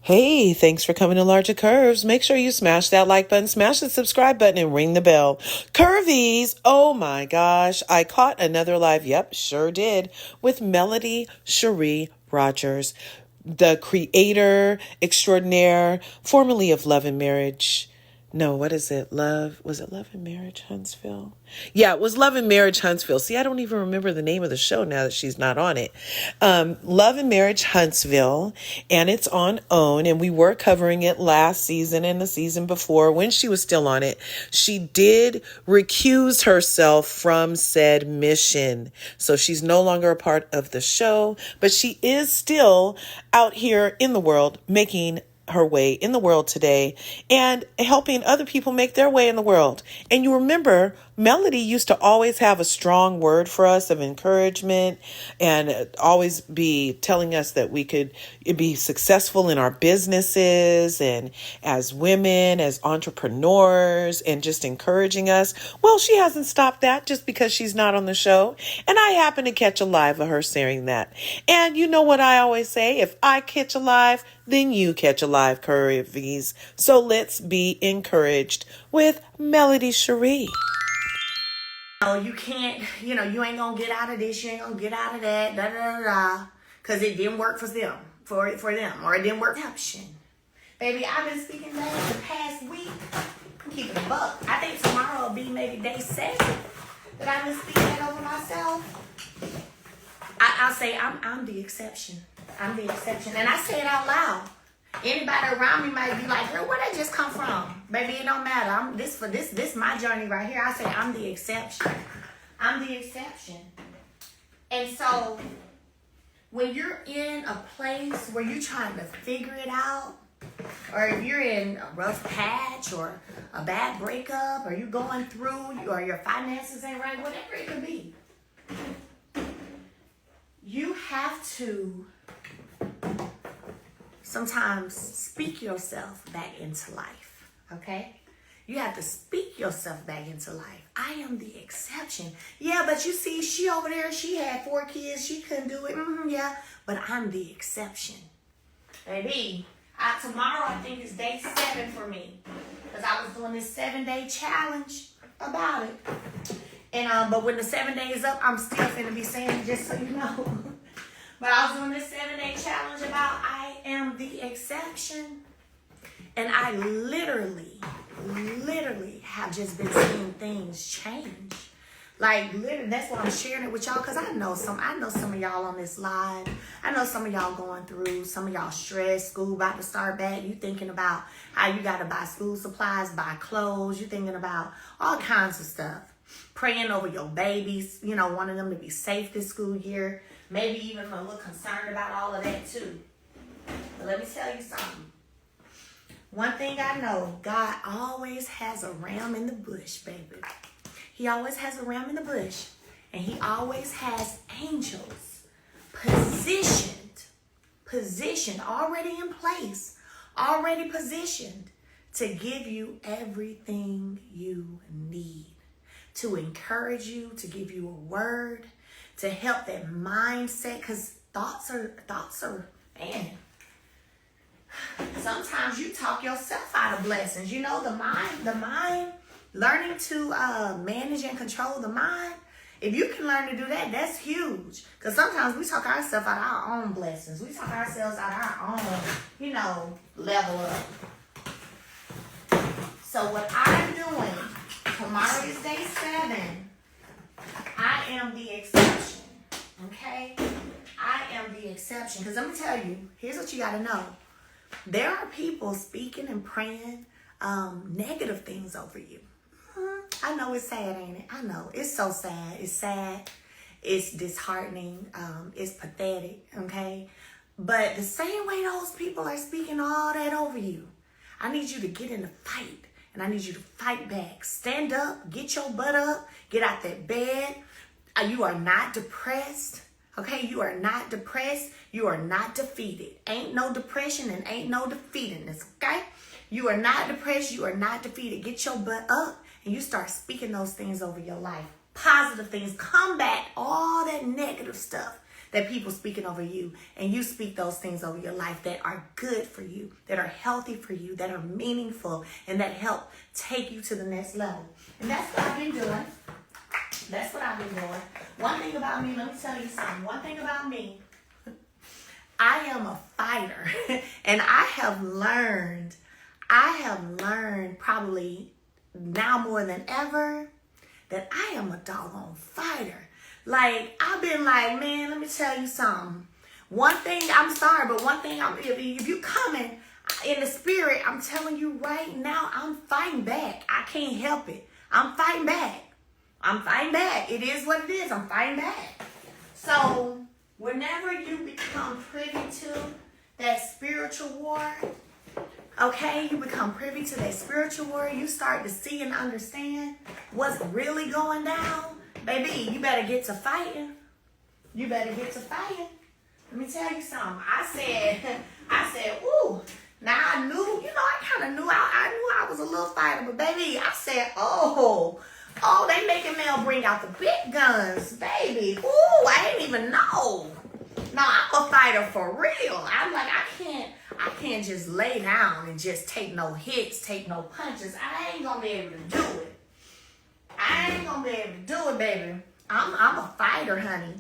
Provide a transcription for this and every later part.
Hey, thanks for coming to Larger Curves. Make sure you smash that like button, smash the subscribe button, and ring the bell. Curvies, oh my gosh, I caught another live, yep, sure did, with Melody Shari Rodgers, the creator extraordinaire, formerly of Love and Marriage. No, what is it? Was it Love and Marriage Huntsville? Yeah, it was Love and Marriage Huntsville. See, I don't even remember the name of the show now that she's not on it. Love and Marriage Huntsville, and it's on OWN, and we were covering it last season and the season before when she was still on it. She did recuse herself from said mission, so she's no longer a part of the show, but she is still out here in the world making her way in the world today and helping other people make their way in the world. And you remember, Melody used to always have a strong word for us of encouragement and always be telling us that we could be successful in our businesses and as women, as entrepreneurs, and just encouraging us. Well, she hasn't stopped that just because she's not on the show. And I happen to catch a live of her saying that. And you know what I always say? If I catch a live, then you catch a live, Curvies. So let's be encouraged with Melody Shari. You can't, you ain't gonna get out of this, you ain't gonna get out of that, because it didn't work for them, for them, or it didn't work. Baby, I've been speaking that the past week. I'm keeping a buck. I think tomorrow will be maybe day 7 that I've been speaking that over myself. I'll say I'm the exception. I'm the exception. And I say it out loud. Anybody around me might be like, girl, where that just come from? Baby, it don't matter. This my journey right here. I say I'm the exception. I'm the exception. And so when you're in a place where you're trying to figure it out, or if you're in a rough patch or a bad breakup, or you're going through, or your finances ain't right, whatever it could be, you have to sometimes speak yourself back into life, okay? You have to speak yourself back into life. I am the exception. Yeah, but you see, she over there, she had 4 kids. She couldn't do it. Yeah, but I'm the exception. Baby, tomorrow I think is day 7 for me, because I was doing this 7-day challenge about it. And but when the 7 days up, I'm still finna be saying it, just so you know. But I was doing this 7-day challenge about I am the exception. And I literally have just been seeing things change. Like, literally, that's why I'm sharing it with y'all, because I know some of y'all on this live. I know some of y'all going through, some of y'all stressed, school about to start back. You thinking about how you got to buy school supplies, buy clothes. You thinking about all kinds of stuff. Praying over your babies, wanting them to be safe this school year. Maybe even a little concerned about all of that too. But let me tell you something. One thing I know, God always has a ram in the bush, baby. He always has a ram in the bush. And he always has angels positioned, already in place, already positioned to give you everything you need. To encourage you, to give you a word, to help that mindset, because thoughts are, man, sometimes you talk yourself out of blessings. The mind, learning to manage and control the mind, if you can learn to do that, that's huge. Because sometimes we talk ourselves out of our own blessings. We talk ourselves out of our own, level up. So what I'm doing, tomorrow is day 7. I am the exception, okay? I am the exception. Because let me tell you, here's what you got to know. There are people speaking and praying negative things over you. I know it's sad, ain't it? I know. It's so sad. It's sad. It's disheartening. It's pathetic, okay? But the same way those people are speaking all that over you, I need you to get in the fight. And I need you to fight back. Stand up. Get your butt up. Get out that bed. You are not depressed. Okay? You are not depressed. You are not defeated. Ain't no depression and ain't no defeatedness. Okay? You are not depressed. You are not defeated. Get your butt up and you start speaking those things over your life. Positive things. Combat all that negative stuff that people speaking over you, and you speak those things over your life that are good for you, that are healthy for you, that are meaningful, and that help take you to the next level. And that's what I've been doing. That's what I've been doing. One thing about me, let me tell you something. One thing about me, I am a fighter. And I have learned probably now more than ever that I am a doggone fighter. Like, I've been like, man, let me tell you something. One thing, I'm sorry, but one thing, if you coming in the spirit, I'm telling you right now, I'm fighting back. I can't help it. I'm fighting back. I'm fighting back. It is what it is. I'm fighting back. So, whenever you become privy to that spiritual war, okay, you become privy to that spiritual war, you start to see and understand what's really going down. Baby, you better get to fighting. You better get to fighting. Let me tell you something. I said, ooh. Now I knew, I kind of knew I was a little fighter, but baby, I said, oh, they making Mel bring out the big guns, baby. Ooh, I didn't even know. No, I'm a fighter for real. I'm like, I can't just lay down and just take no hits, take no punches. I ain't gonna be able to do it. I ain't gonna be able to do it, baby. I'm a fighter, honey.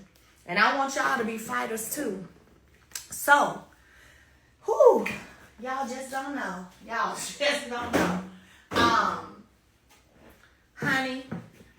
And I want y'all to be fighters too. So, y'all just don't know. Y'all just don't know. Honey,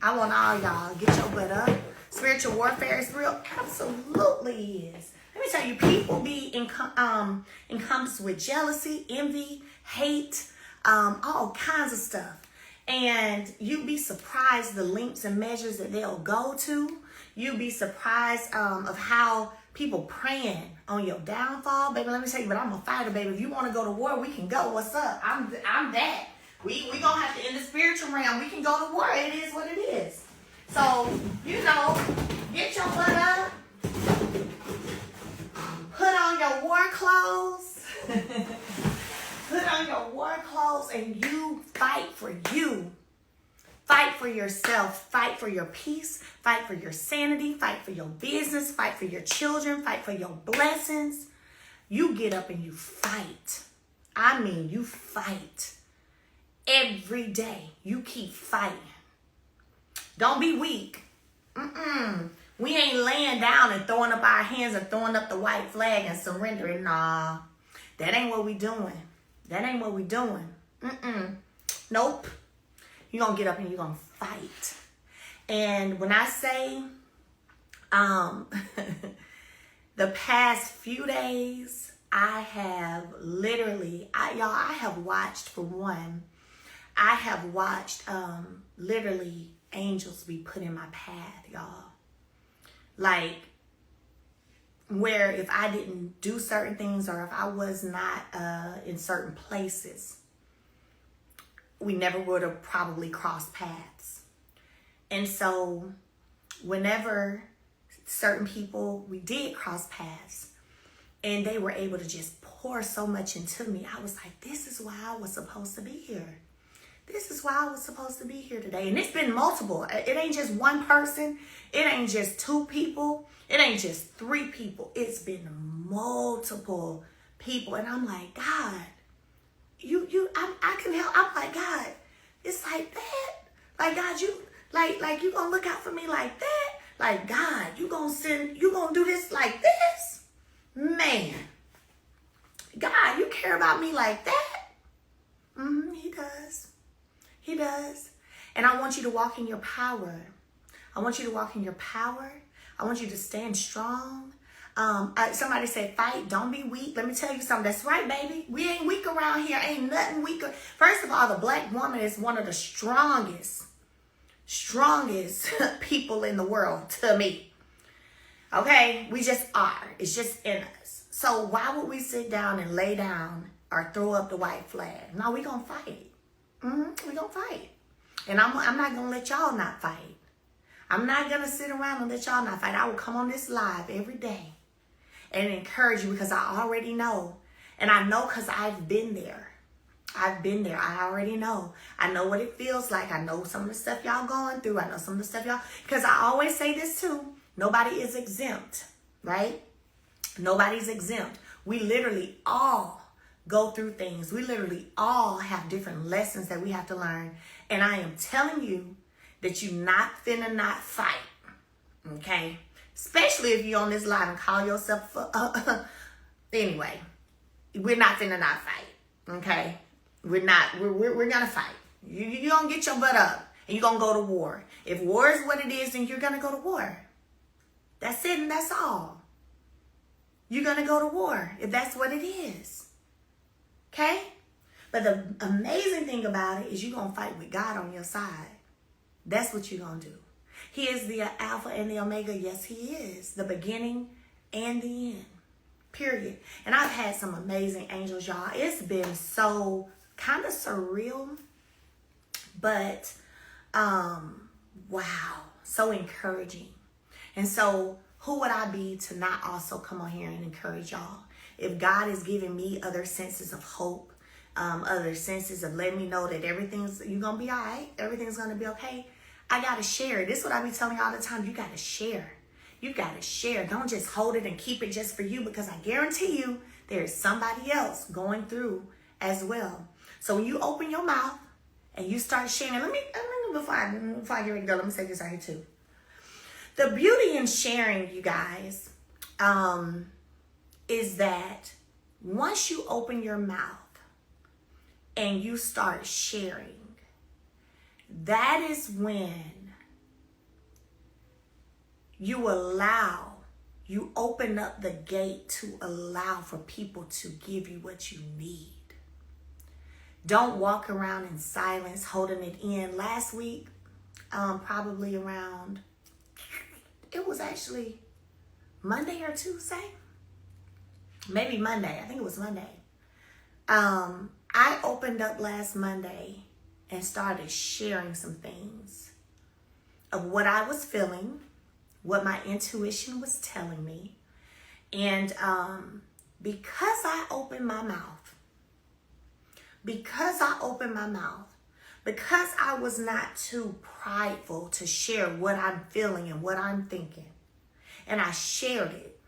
I want all y'all get your butt up. Spiritual warfare is real. Absolutely is. Let me tell you, people be encompassed with jealousy, envy, hate, all kinds of stuff. And you'd be surprised the lengths and measures that they'll go to. You'd be surprised of how people praying on your downfall. Baby, let me tell you, but I'm a fighter, baby. If you want to go to war, we can go. What's up? I'm that. We gonna have to, in the spiritual realm, we can go to war. It is what it is. So, get your butt up. Put on your war clothes. Put on your war clothes and you fight for you. Fight for yourself. Fight for your peace. Fight for your sanity. Fight for your business. Fight for your children. Fight for your blessings. You get up and you fight. I mean, you fight. Every day. You keep fighting. Don't be weak. We ain't laying down and throwing up our hands and throwing up the white flag and surrendering. Nah, that ain't what we doing. That ain't what we doing. Nope. You're going to get up and you're going to fight. And when I say the past few days, I have literally, I have watched, for one, I have watched literally angels be put in my path, y'all. Like, where if I didn't do certain things or if I was not in certain places, we never would have probably crossed paths. And so whenever certain people, we did cross paths and they were able to just pour so much into me, I was like, this is why I was supposed to be here. This is why I was supposed to be here today. And it's been multiple. It ain't just one person. It ain't just two people. It ain't just three people. It's been multiple people. And I'm like, God, I can help. I'm like, God, it's like that. Like, God, you gonna look out for me like that? Like, God, you gonna do this like this? Man, God, you care about me like that? He does. He does. And I want you to walk in your power. I want you to walk in your power. I want you to stand strong. Somebody said, fight, don't be weak. Let me tell you something. That's right, baby. We ain't weak around here. Ain't nothing weaker. First of all, the black woman is one of the strongest people in the world to me. Okay? We just are. It's just in us. So why would we sit down and lay down or throw up the white flag? No, we gonna fight. We gonna fight. And I'm not gonna let y'all not fight. I'm not gonna sit around and let y'all not fight. I will come on this live every day and encourage you because I already know. And I know because I've been there. I've been there. I already know. I know what it feels like. I know some of the stuff y'all going through. I know some of the stuff y'all, because I always say this too. Nobody is exempt. right? Nobody's exempt. We literally all go through things. We literally all have different lessons that we have to learn. And I am telling you that you not finna not fight, okay? Especially if you're on this line and call yourself, anyway, we're not finna not fight, okay? We're gonna fight. You're gonna get your butt up and you're gonna go to war. If war is what it is, then you're gonna go to war. That's it and that's all. You're gonna go to war if that's what it is, okay? But the amazing thing about it is you're gonna fight with God on your side. That's what you're gonna do. He is the Alpha and the Omega. Yes, he is. The beginning and the end. Period. And I've had some amazing angels, y'all. It's been so kind of surreal, but wow, so encouraging. And so who would I be to not also come on here and encourage y'all? If God is giving me other senses of hope, other senses of letting me know that you're going to be all right, everything's going to be okay, I got to share. This is what I be telling you all the time. You got to share. You got to share. Don't just hold it and keep it just for you, because I guarantee you there is somebody else going through as well. So when you open your mouth and you start sharing, before I get ready to go, let me say this right here too. The beauty in sharing, you guys, is that once you open your mouth and you start sharing, that is when you open up the gate to allow for people to give you what you need. Don't walk around in silence, holding it in. Last week, probably around, it was actually Monday or Tuesday. Maybe Monday. I think it was Monday. I opened up last Monday and started sharing some things of what I was feeling, what my intuition was telling me. And because I opened my mouth, because I was not too prideful to share what I'm feeling and what I'm thinking, and I shared it,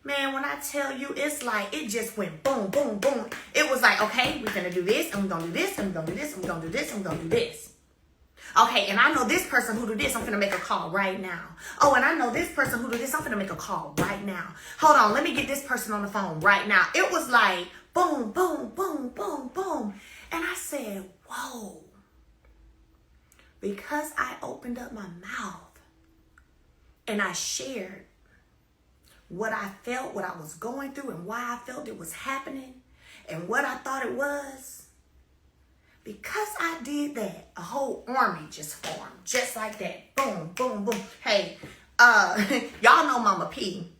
man, when I tell you, it's like, it just went boom, boom, boom. It was like, okay, we're going to do this, and we're going to do this, and we're going to do this, and we're going to do this, and we're going to do this. Okay, and I know this person who do this, I'm going to make a call right now. Oh, and I know this person who do this, I'm going to make a call right now. Hold on, let me get this person on the phone right now. It was like, boom, boom, boom, boom, boom. And I said, whoa. Because I opened up my mouth and I shared what I felt, what I was going through, and why I felt it was happening, and what I thought it was. Because I did that, a whole army just formed, just like that. Boom, boom, boom. Hey, y'all know Mama P.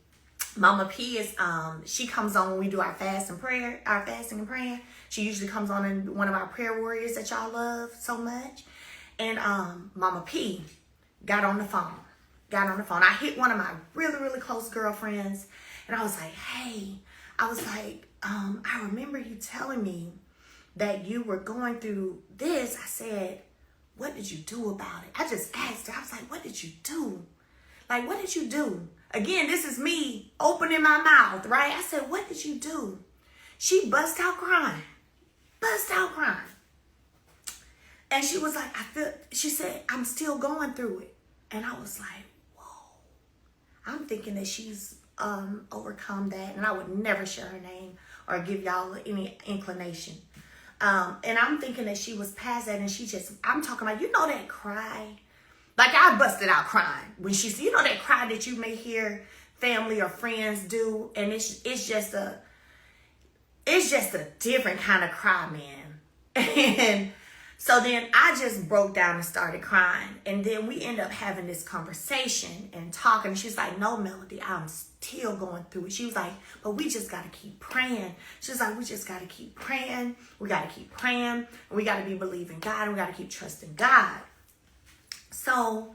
Mama P is, she comes on when we do our fasting and praying. She usually comes on in one of our prayer warriors that y'all love so much. And Mama P got on the phone. I hit one of my really, really close girlfriends, and I was like, hey, I remember you telling me that you were going through this. I said, what did you do about it? I just asked her. I was like, what did you do? Like, what did you do? Again, this is me opening my mouth, right? I said, what did you do? She bust out crying. And she was like, she said, I'm still going through it. And I was like, whoa. I'm thinking that she's overcome that. And I would never share her name or give y'all any inclination. And I'm thinking that she was past that, and I'm talking about, you know, that cry. Like, I busted out crying when you know, that cry that you may hear family or friends do. And it's just a different kind of cry, man. And so then I just broke down and started crying. And then we end up having this conversation and talking. She's like, no, Melody, I'm still going through it. She was like, but we just got to keep praying. She was like, we just got to keep praying. We got to keep praying. We got to be believing God. And we got to keep trusting God. So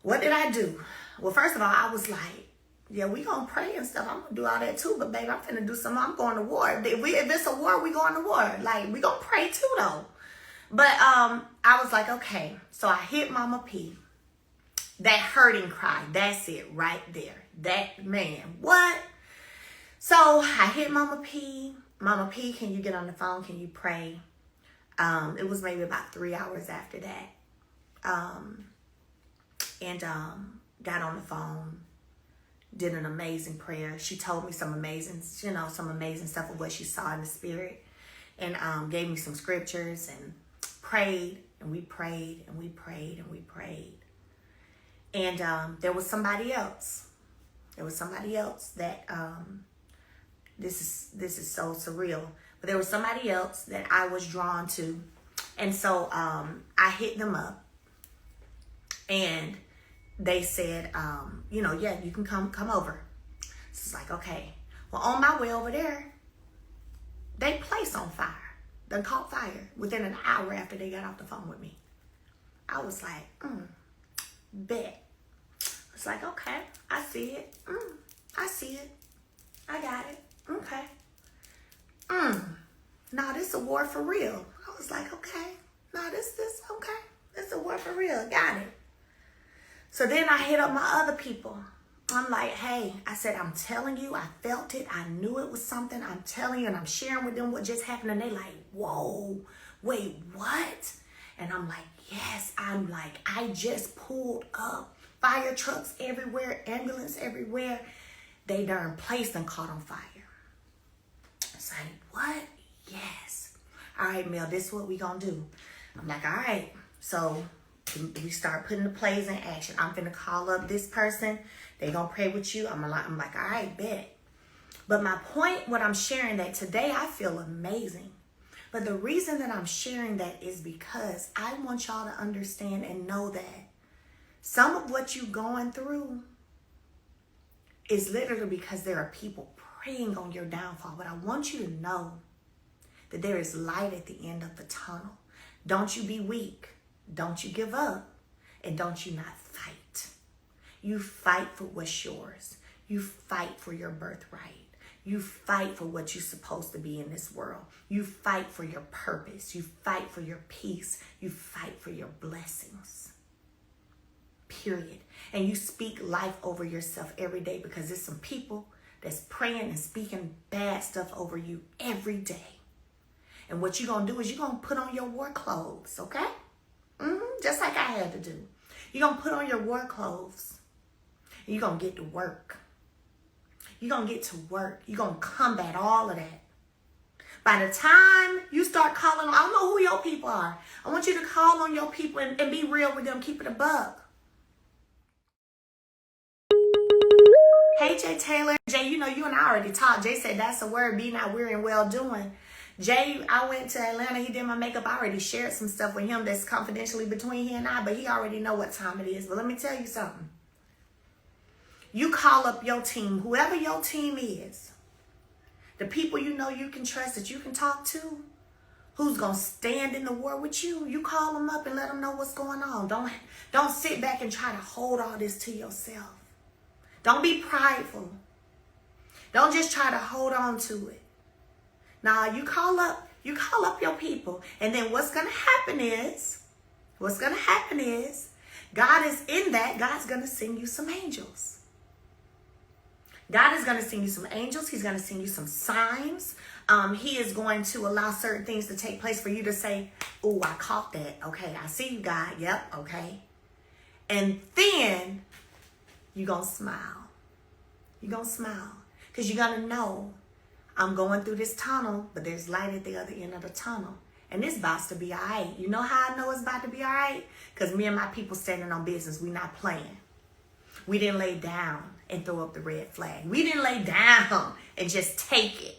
what did I do? Well, first of all, I was like, yeah, we going to pray and stuff. I'm going to do all that too. But baby, I'm finna do something. I'm going to war. If it's a war, we going to war. Like, we going to pray too, though. But I was like, okay. So I hit Mama P. That hurting cry. That's it right there. That man, what? So I hit Mama P. Mama P, can you get on the phone? Can you pray? It was maybe about 3 hours after that. And got on the phone, did an amazing prayer. She told me some amazing stuff of what she saw in the spirit, and gave me some scriptures, and prayed, and we prayed, and we prayed, and we prayed. And there was somebody else. There was somebody else that this is so surreal. But there was somebody else that I was drawn to. And so I hit them up, and they said, yeah, you can come over. So it's like, okay. Well, on my way over there, they place on fire. They caught fire within an hour after they got off the phone with me. I was like, bet. It's like, okay, I see it. I see it. I got it. Okay. No, this is a war for real. I was like, okay. No, this, okay. This is a war for real. Got it. So then I hit up my other people. I'm like, hey, I said, I'm telling you, I felt it. I knew it was something. I'm telling you, and I'm sharing with them what just happened. And they like, whoa, wait, what? And I'm like, yes. I'm like, I just pulled up. Fire trucks everywhere, ambulance everywhere. They darn placed and caught on fire. It's like, what? Yes. All right, Mel, this is what we gonna do. I'm like, all right. So we start putting the plays in action. I'm finna call up this person. They gonna pray with you. I'm like, all right, bet. But my point, what I'm sharing, that today I feel amazing. But the reason that I'm sharing that is because I want y'all to understand and know that some of what you're going through is literally because there are people praying on your downfall. But I want you to know that there is light at the end of the tunnel. Don't you be weak. Don't you give up. And don't you not fight. You fight for what's yours. You fight for your birthright. You fight for what you're supposed to be in this world. You fight for your purpose. You fight for your peace. You fight for your blessings. Period. And you speak life over yourself every day, because there's some people that's praying and speaking bad stuff over you every day. And what you're going to do is you're going to put on your war clothes, okay? Just like I had to do. You're going to put on your war clothes. And you're going to get to work. You're going to get to work. You're going to combat all of that. By the time you start calling, I don't know who your people are. I want you to call on your people and be real with them. Keep it a buck. Hey, Jay Taylor. Jay, you and I already talked. Jay said that's a word, be not weary and well doing. Jay, I went to Atlanta. He did my makeup. I already shared some stuff with him that's confidentially between he and I, but he already know what time it is. But let me tell you something. You call up your team, whoever your team is, the people you know you can trust, that you can talk to, who's going to stand in the war with you. You call them up and let them know what's going on. Don't sit back and try to hold all this to yourself. Don't be prideful. Don't just try to hold on to it. Now, you call up your people. And then what's going to happen is, God is in that. God's going to send you some angels. God is going to send you some angels. He's going to send you some signs. He is going to allow certain things to take place for you to say, oh, I caught that. Okay, I see you, God. Yep, okay. And then you're going to smile. You're going to smile. Because you're going to know, I'm going through this tunnel, but there's light at the other end of the tunnel. And it's about to be all right. You know how I know it's about to be all right? Because me and my people standing on business. We not playing. We didn't lay down and throw up the red flag. We didn't lay down and just take it.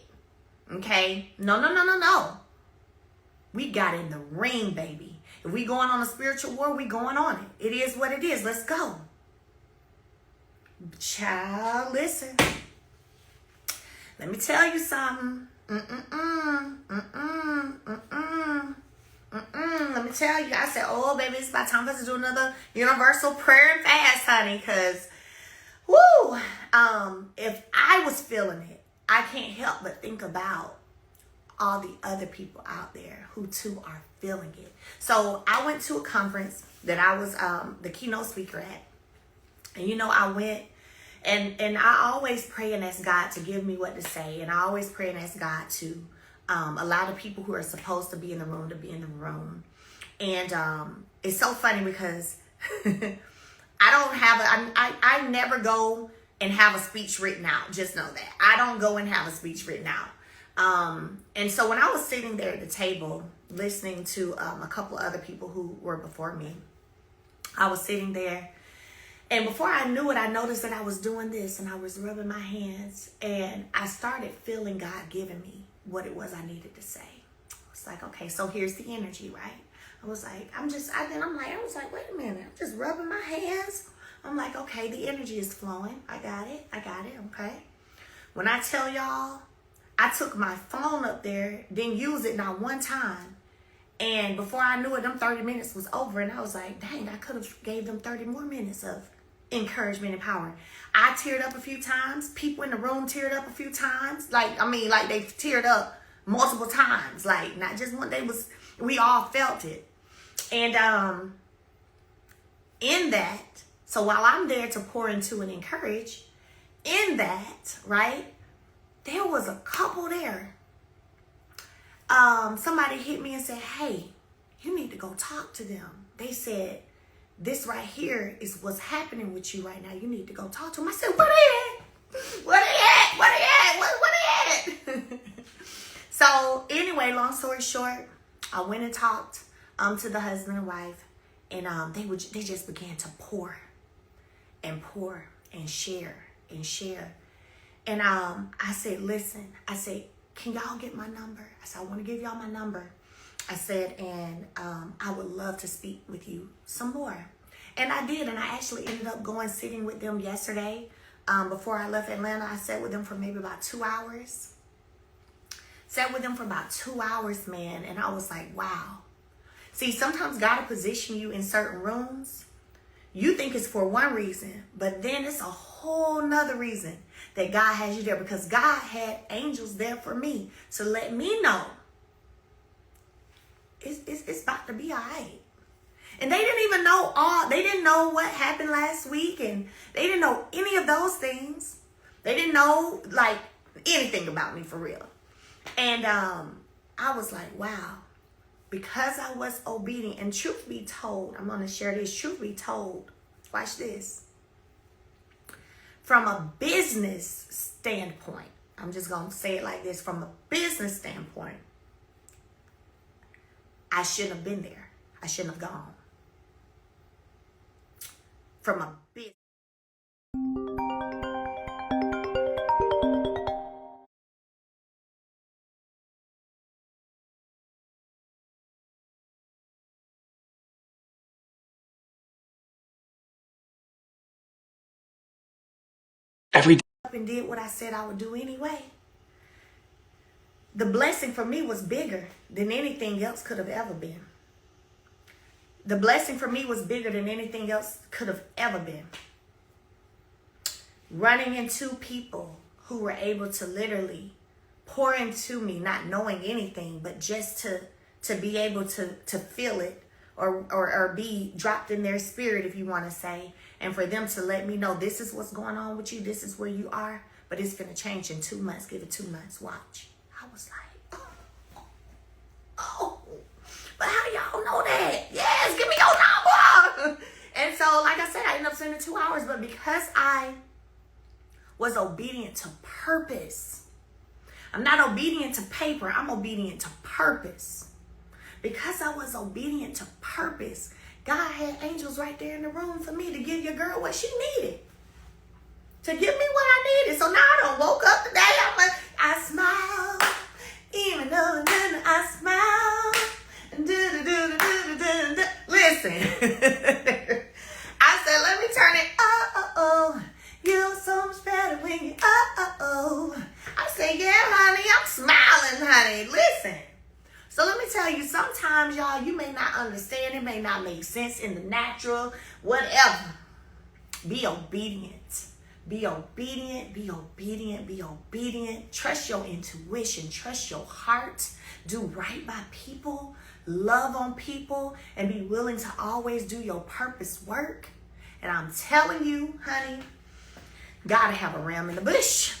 Okay? No. We got in the ring, baby. If we going on a spiritual war, we going on it. It is what it is. Let's go. Child, listen. Let me tell you something. Let me tell you. I said, oh, baby, it's about time for us to do another universal prayer and fast, honey. Because, whoo, if I was feeling it, I can't help but think about all the other people out there who, too, are feeling it. So I went to a conference that I was the keynote speaker at. And, I went And I always pray and ask God to give me what to say. And I always pray and ask God to allow the people who are supposed to be in the room to be in the room. And it's so funny because I never go and have a speech written out. Just know that. I don't go and have a speech written out. And so when I was sitting there at the table listening to a couple of other people who were before me, I was sitting there. And before I knew it, I noticed that I was doing this and I was rubbing my hands. And I started feeling God giving me what it was I needed to say. It's like, okay, so here's the energy, right? I was like, I was like, wait a minute. I'm just rubbing my hands. I'm like, okay, the energy is flowing. I got it. Okay. When I tell y'all, I took my phone up there, didn't use it not one time. And before I knew it, them 30 minutes was over. And I was like, dang, I could have gave them 30 more minutes of encouragement and power. I teared up a few times. People in the room teared up a few times. Like they teared up multiple times. Like, not just one day, we all felt it. And in that, so while I'm there to pour into and encourage, in that, right, there was a couple there. Somebody hit me and said, hey, you need to go talk to them. They said, this right here is what's happening with you right now. You need to go talk to them. I said, where they at? Where they at? So anyway, long story short, I went and talked to the husband and wife, and they just began to pour and share and share. And I said, listen, I said, can y'all get my number? I said, I want to give y'all my number. I said, and I would love to speak with you some more. And I did, and I actually ended up sitting with them yesterday. Before I left Atlanta, I sat with them for maybe about 2 hours. Sat with them for about 2 hours, man, and I was like, wow. See, sometimes God will position you in certain rooms. You think it's for one reason, but then it's a whole nother reason that God has you there, because God had angels there for me to let me know it's about to be all right. And they didn't even know they didn't know what happened last week, and they didn't know any of those things. They didn't know like anything about me for real. And I was like, wow, because I was obedient. And truth be told, I'm going to share this. Truth be told, watch this. From a business standpoint, I'm just going to say it like this. From a business standpoint, I shouldn't have been there. I shouldn't have gone. From a business. Every day and did what I said I would do anyway. The blessing for me was bigger than anything else could have ever been. The blessing for me was bigger than anything else could have ever been. Running into people who were able to literally pour into me, not knowing anything, but just to be able to feel it or be dropped in their spirit, if you want to say, and for them to let me know this is what's going on with you, this is where you are, but it's going to change in 2 months. Give it 2 months. Watch. I was like, oh, but how y'all know that? Yes, give me your number. And so, like I said, I ended up spending 2 hours, but because I was obedient to purpose, I'm not obedient to paper, I'm obedient to purpose. Because I was obedient to purpose, God had angels right there in the room for me to give your girl what she needed. To give me what I needed. So now I done woke up today, I smile, even though I smile. Listen. I said, let me turn it, you're so much better when you, I said, yeah, honey, I'm smiling, honey. Listen. So let me tell you, sometimes, y'all, you may not understand. It may not make sense in the natural, whatever. Be obedient. Be obedient. Be obedient. Be obedient. Trust your intuition. Trust your heart. Do right by people. Love on people. And be willing to always do your purpose work. And I'm telling you, honey, Gotta have a ram in the bush.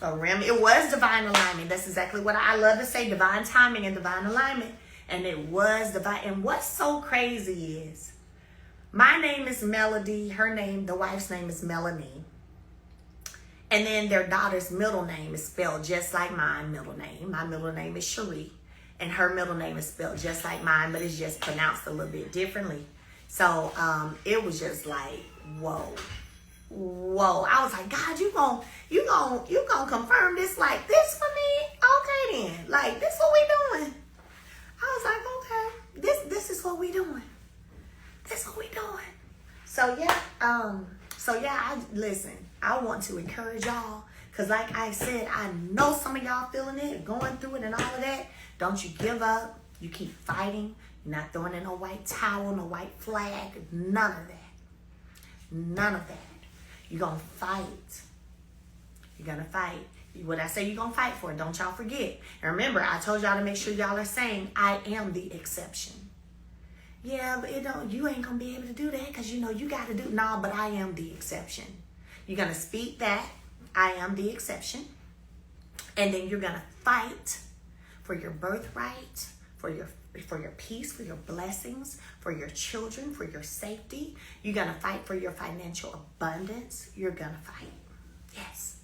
A ram. It was divine alignment. That's exactly what I love to say. Divine timing and divine alignment. And it was divine. And what's so crazy is my name is Melody. Her name, the wife's name is Melanie. And then their daughter's middle name is spelled just like my middle name. My middle name is Shari. And her middle name is spelled just like mine, but it's just pronounced a little bit differently. So it was just like, whoa. Whoa. I was like, God, you gonna confirm this like this for me? Okay then. Like, this what we doing. I was like, okay. This is what we doing. This what we doing. So yeah, listen, I want to encourage y'all. Cause like I said, I know some of y'all feeling it, going through it and all of that. Don't you give up. You keep fighting. You're not throwing in no white towel, no white flag. None of that. None of that. You're going to fight. You're going to fight. What I say you're going to fight for, don't y'all forget. And remember, I told y'all to make sure y'all are saying, I am the exception. Yeah, but you ain't going to be able to do that because, you got to do. No, but I am the exception. You're going to speak that. I am the exception. And then you're going to fight for your birthright, for your peace, for your blessings, for your children, for your safety. You're going to fight for your financial abundance. You're going to fight. Yes.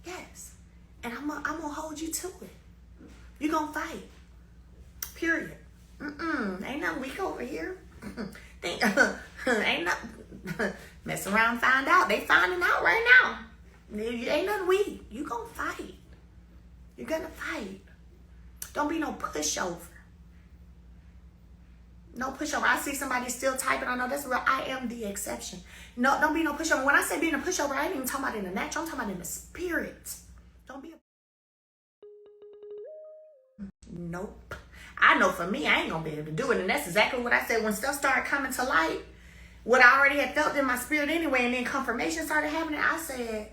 Yes. And I'm gonna hold you to it. You're going to fight. Period. Ain't nothing weak over here. Ain't nothing. Mess around, find out. They finding out right now. Ain't nothing weak. You going to fight. You're going to fight. Don't be no pushover. No pushover. I see somebody still typing. I know that's real. I am the exception. No, don't be no pushover. When I say being a pushover, I ain't even talking about in the natural. I'm talking about in the spirit. Don't be a... Nope. I know for me, I ain't going to be able to do it. And that's exactly what I said. When stuff started coming to light, what I already had felt in my spirit anyway, and then confirmation started happening, I said,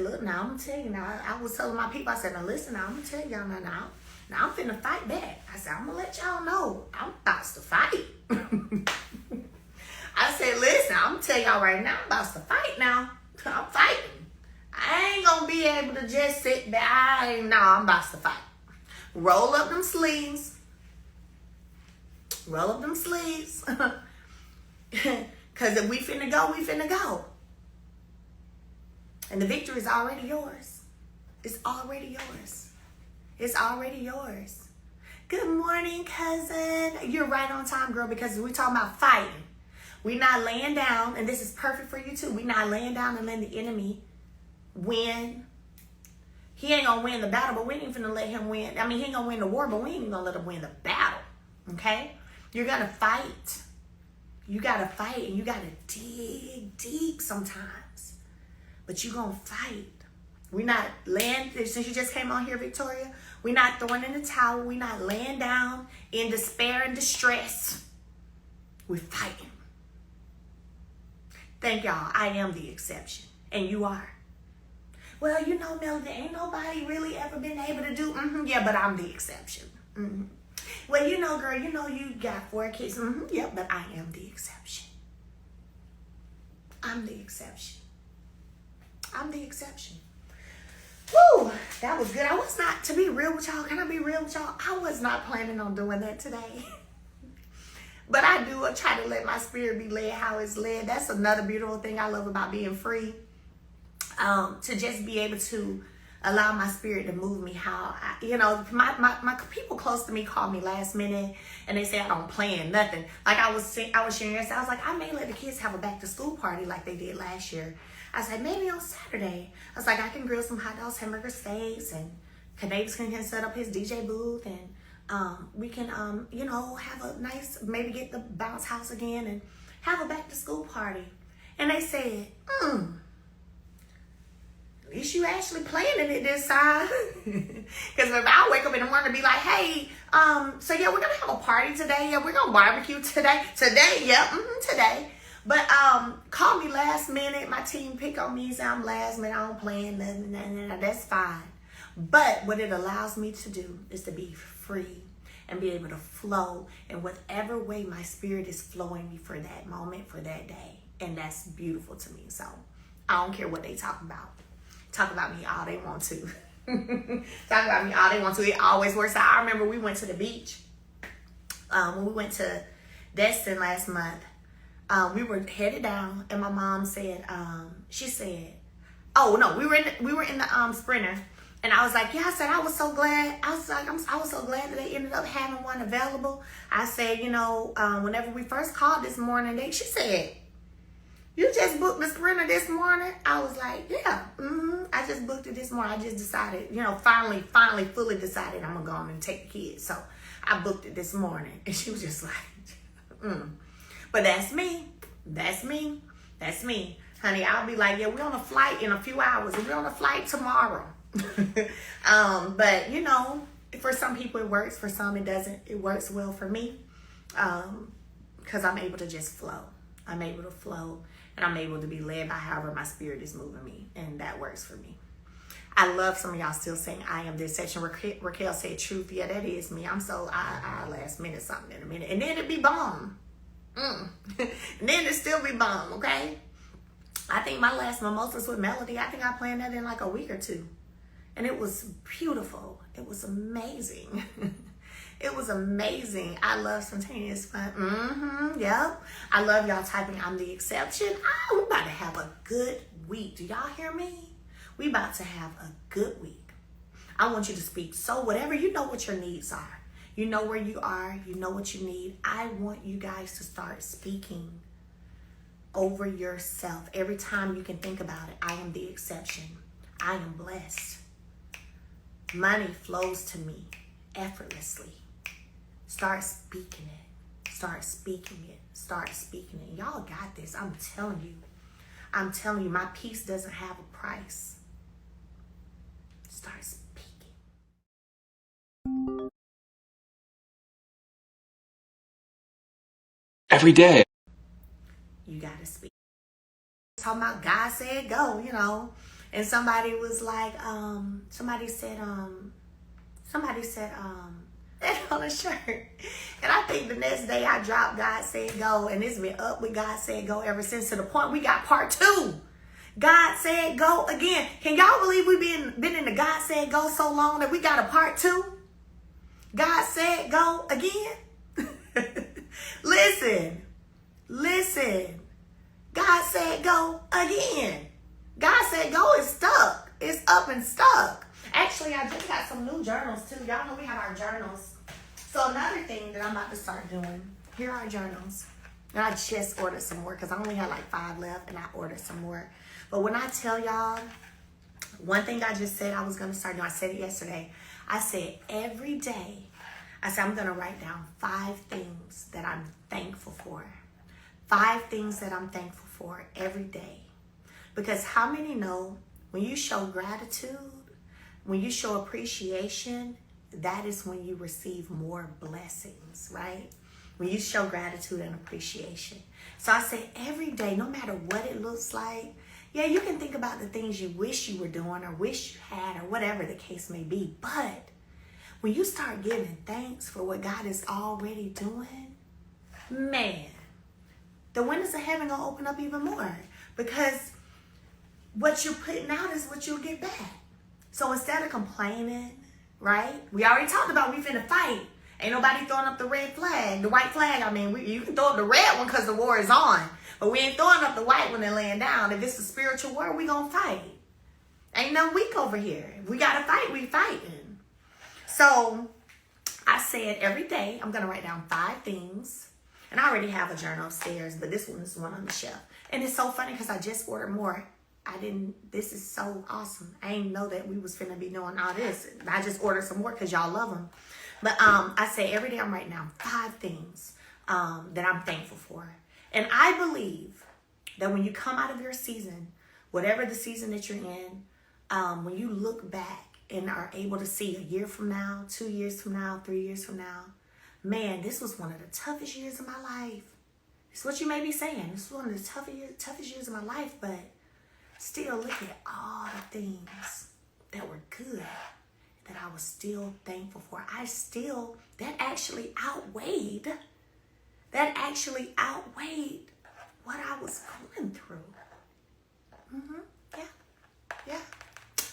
look, now I'm going to tell you now. I was telling my people, I said, now listen, now I'm going to tell y'all now. Now I'm finna fight back. I said, I'm gonna let y'all know I'm about to fight. I said, listen, I'm gonna tell y'all right now, I'm about to fight now. I'm fighting. I ain't gonna be able to just sit back. I'm about to fight. Roll up them sleeves. Roll up them sleeves. Cause if we finna go, we finna go. And the victory is already yours. It's already yours. It's already yours. Good morning, cousin. You're right on time, girl, because we're talking about fighting. We're not laying down, and this is perfect for you, too. We're not laying down and letting the enemy win. He ain't going to win the battle, but we ain't finna let him win. I mean, he ain't going to win the war, but we ain't going to let him win the battle, okay? You're going to fight. You got to fight, and you got to dig deep sometimes. But you're going to fight. We're not laying, since you just came on here, Victoria, we're not throwing in the towel. We're not laying down in despair and distress. We're fighting. Thank y'all. I am the exception. And you are. Well, Melody, ain't nobody really ever been able to do, yeah, but I'm the exception. Well, girl, you got 4 kids. Yeah, but I am the exception. I'm the exception. I'm the exception. Woo, that was good. I was not, to be real with y'all, can I be real with y'all? I was not planning on doing that today. But I do try to let my spirit be led how it's led. That's another beautiful thing I love about being free. To just be able to allow my spirit to move me how, my people close to me call me last minute and they say I don't plan nothing. Like I was sharing yesterday, I was like, I may let the kids have a back to school party like they did last year. I said, maybe on Saturday. I was like, I can grill some hot dogs, hamburger steaks, and Canavis can set up his DJ booth, and we can, have a nice, maybe get the bounce house again and have a back to school party. And they said, at least you actually planning it this time. Because if I wake up in the morning and be like, hey, so yeah, we're going to have a party today. Yeah, we're going to barbecue today. Today, yep, today. But call me last minute. My team pick on me, say I'm last minute. I don't plan nothing. That's fine. But what it allows me to do is to be free and be able to flow in whatever way my spirit is flowing me for that moment, for that day. And that's beautiful to me. So I don't care what they talk about. Talk about me all they want to. Talk about me all they want to. It always works out. I remember we went to the beach. When we went to Destin last month, we were headed down, and my mom said, she said, oh no, we were in the Sprinter, and I was like, yeah, I said I was so glad. I was like, I was so glad that they ended up having one available. I said, you know, whenever we first called this morning, she said, you just booked the Sprinter this morning? I was like, yeah, I just booked it this morning. I just decided, you know, finally, fully decided I'm gonna go on and take the kids. So I booked it this morning, and she was just like, But that's me. That's me. That's me. Honey, I'll be like, yeah, we're on a flight in a few hours. We're on a flight tomorrow. But, you know, for some people it works. For some it doesn't. It works well for me because I'm able to just flow. I'm able to flow, and I'm able to be led by however my spirit is moving me, and that works for me. I love some of y'all still saying I am this section. Raquel said truth. Yeah, that is me. I'm so, I last minute something in a minute. And then it'd be bomb. And then it still be bomb, okay? I think my last mimosas with Melody, I think I planned that in like a week or two. And it was beautiful. It was amazing. It was amazing. I love spontaneous fun. Yep. I love y'all typing I'm the exception. Oh, we're about to have a good week. Do y'all hear me? We about to have a good week. I want you to speak. So whatever, you know what your needs are. You know where you are. You know what you need. I want you guys to start speaking over yourself. Every time you can think about it, I am the exception. I am blessed. Money flows to me effortlessly. Start speaking it. Start speaking it. Start speaking it. Y'all got this. I'm telling you. I'm telling you, my peace doesn't have a price. Start speaking. Every day. You gotta speak. Talking about God said go, you know. And somebody was like, somebody said that on a shirt. And I think the next day I dropped God said go, and it's been up with God said go ever since, to the point we got part 2. God said go again. Can y'all believe we've been in the God said go so long that we got a part 2? God said go again. Listen. God said go again. God said go is stuck. It's up and stuck. Actually, I just got some new journals too. Y'all know we have our journals. So another thing that I'm about to start doing, here are our journals. And I just ordered some more because I only had like 5 left, and I ordered some more. But when I tell y'all, one thing I just said I was going to start doing, I said it yesterday. I said every day, I said I'm going to write down 5 things that I'm thankful for. 5 things that I'm thankful for every day. Because how many know when you show gratitude, when you show appreciation, that is when you receive more blessings, right? When you show gratitude and appreciation. So I say every day, no matter what it looks like, yeah, you can think about the things you wish you were doing or wish you had or whatever the case may be. But when you start giving thanks for what God is already doing, man, the windows of heaven gonna open up even more, because what you're putting out is what you'll get back. So instead of complaining, right? We already talked about we finna fight. Ain't nobody throwing up the red flag, the white flag. I mean, you can throw up the red one because the war is on, but we ain't throwing up the white one and laying down. If it's a spiritual war, we gonna fight. Ain't no weak over here. If we gotta fight, we fighting. So I said every day I'm gonna write down 5 things. And I already have a journal upstairs, but this one is the one on the shelf. And it's so funny because I just ordered more. This is so awesome. I didn't know that we was finna be doing all this. I just ordered some more because y'all love them. But I say every day I'm writing down 5 things that I'm thankful for. And I believe that when you come out of your season, whatever the season that you're in, when you look back and are able to see a year from now, 2 years from now, 3 years from now, man, this was one of the toughest years of my life. It's what you may be saying. This was one of the toughest years of my life, but still look at all the things that were good that I was still thankful for. That actually outweighed what I was going through. Yeah.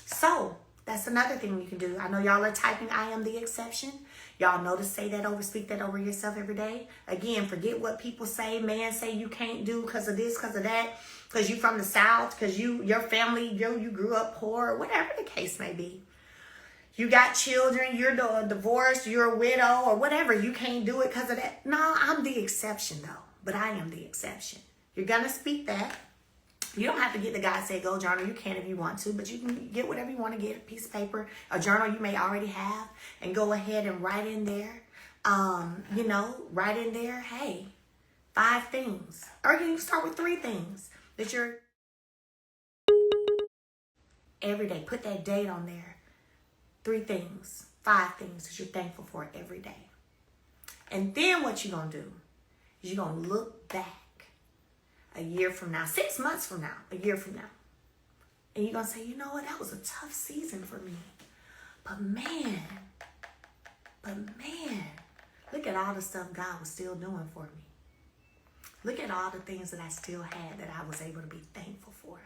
So that's another thing you can do. I know y'all are typing, I am the exception. Y'all know to say that over, speak that over yourself every day. Again, forget what people say. Man say you can't do because of this, because of that, because you from the South, because your family, you grew up poor, whatever the case may be. You got children, you're divorced, you're a widow, or whatever. You can't do it because of that. No, I'm the exception though, but I am the exception. You're going to speak that. You don't have to get the God Said Go journal. You can if you want to, but you can get whatever you want to get, a piece of paper, a journal you may already have, and go ahead and write in there, write in there, hey, 5 things. Or you can start with 3 things that you're, every day, put that date on there. 3 things, 5 things that you're thankful for every day. And then what you're going to do is you're going to look back a year from now, 6 months from now, a year from now. And you're going to say, you know what, that was a tough season for me. But man, look at all the stuff God was still doing for me. Look at all the things that I still had that I was able to be thankful for.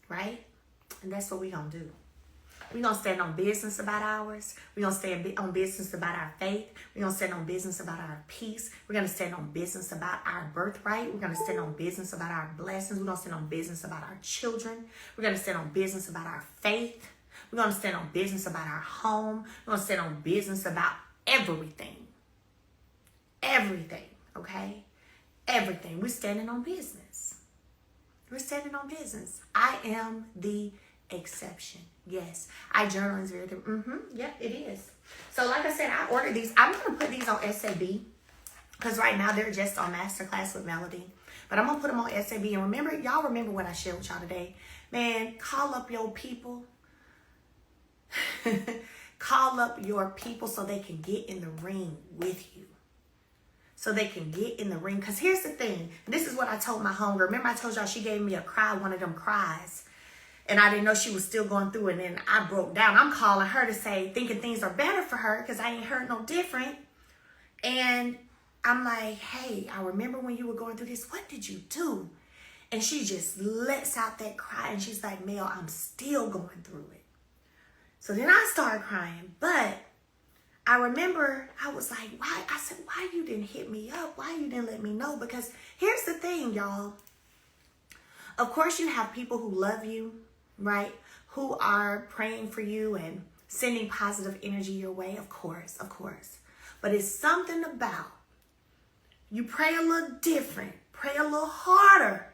Right? And that's what we're going to do. We're going to stand on business about ours. We're going to stand on business about our faith. We're going to stand on business about our peace. We're going to stand on business about our birthright. We're going to stand on business about our blessings. We're going to stand on business about our children. We're going to stand on business about our faith. We're going to stand on business about our home. We're going to stand on business about everything. Everything, okay? Everything. We're standing on business. We're standing on business. I am the exception. Yes, I journal is very different. Yep, it is. So like I said, I ordered these. I'm going to put these on SAB because right now they're just on Masterclass with Melody. But I'm going to put them on SAB. And remember, y'all remember what I shared with y'all today. Man, call up your people. Call up your people so they can get in the ring with you. So they can get in the ring. Because here's the thing. This is what I told my homegirl. Remember I told y'all she gave me a cry, one of them cries. And I didn't know she was still going through it. And then I broke down. I'm calling her to say, thinking things are better for her because I ain't heard no different. And I'm like, hey, I remember when you were going through this. What did you do? And she just lets out that cry. And she's like, Mel, I'm still going through it. So then I started crying. But I remember I was like, why? I said, why you didn't hit me up? Why you didn't let me know? Because here's the thing, y'all. Of course, you have people who love you, right? Who are praying for you and sending positive energy your way. Of course. But it's something about you pray a little different, pray a little harder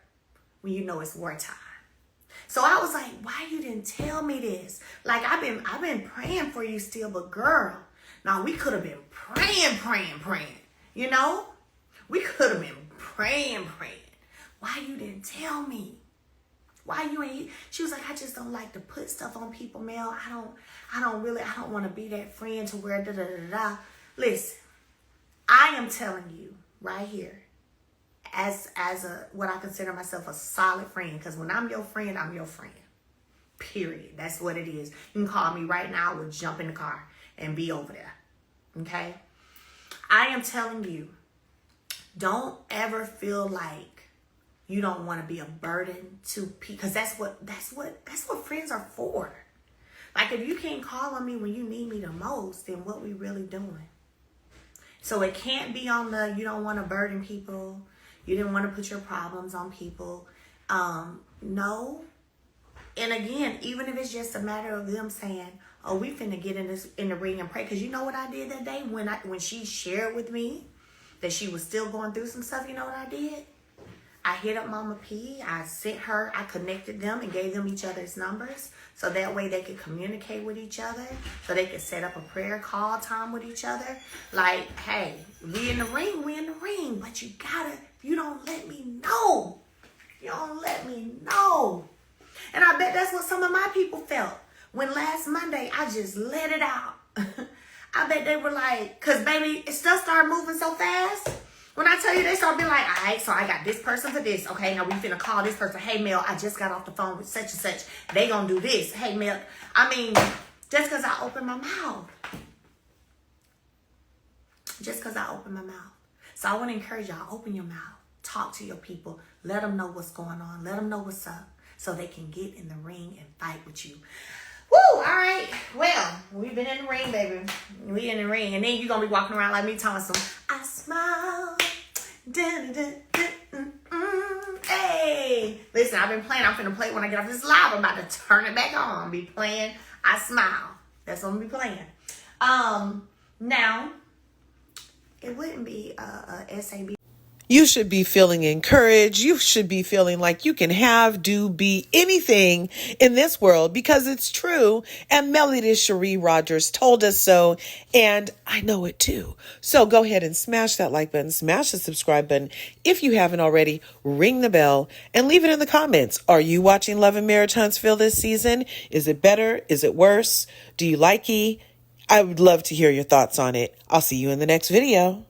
when you know it's wartime. So I was like, why you didn't tell me this? Like I've been praying for you still, but girl, now we could have been praying. You know? We could have been praying. Why you didn't tell me? Why you ain't? She was like, I just don't like to put stuff on people, Mel. I don't want to be that friend to where da. Listen, I am telling you right here, as what I consider myself a solid friend, because when I'm your friend, I'm your friend. Period. That's what it is. You can call me right now. We'll jump in the car and be over there. Okay? I am telling you, don't ever feel like you don't want to be a burden to people, because that's what friends are for. Like if you can't call on me when you need me the most, then what we really doing? So it can't be on the you don't want to burden people. You didn't want to put your problems on people. No. And again, even if it's just a matter of them saying, oh, we finna get in the ring and pray. Because you know what I did that day when she shared with me that she was still going through some stuff, you know what I did? I hit up Mama P. I connected them and gave them each other's numbers. So that way they could communicate with each other. So they could set up a prayer call time with each other. Like, hey, we in the ring. But you don't let me know. You don't let me know. And I bet that's what some of my people felt. When last Monday, I just let it out. I bet they were like, because baby, stuff started moving so fast. When I tell you, they start being like, all right, so I got this person for this. Okay, now we finna call this person. Hey, Mel, I just got off the phone with such and such. They gonna do this. Hey, Mel. I mean, just because I open my mouth. So I want to encourage y'all, open your mouth. Talk to your people. Let them know what's going on. Let them know what's up. so they can get in the ring and fight with you. Woo! All right. Well, we've been in the ring, baby. We in the ring. And then you're going to be walking around like me telling some, I smile. Dun, dun, dun, dun, hey. Listen, I've been playing. I'm finna play when I get off this live. I'm about to turn it back on. Be playing I Smile. That's what I'm going to be playing. Now, it wouldn't be a SAB. You should be feeling encouraged. You should be feeling like you can have, do, be anything in this world because it's true. And Melody Shari Rodgers told us so. And I know it too. So go ahead and smash that like button, smash the subscribe button. If you haven't already, ring the bell and leave it in the comments. Are you watching Love and Marriage Huntsville this season? Is it better? Is it worse? Do you like it? I would love to hear your thoughts on it. I'll see you in the next video.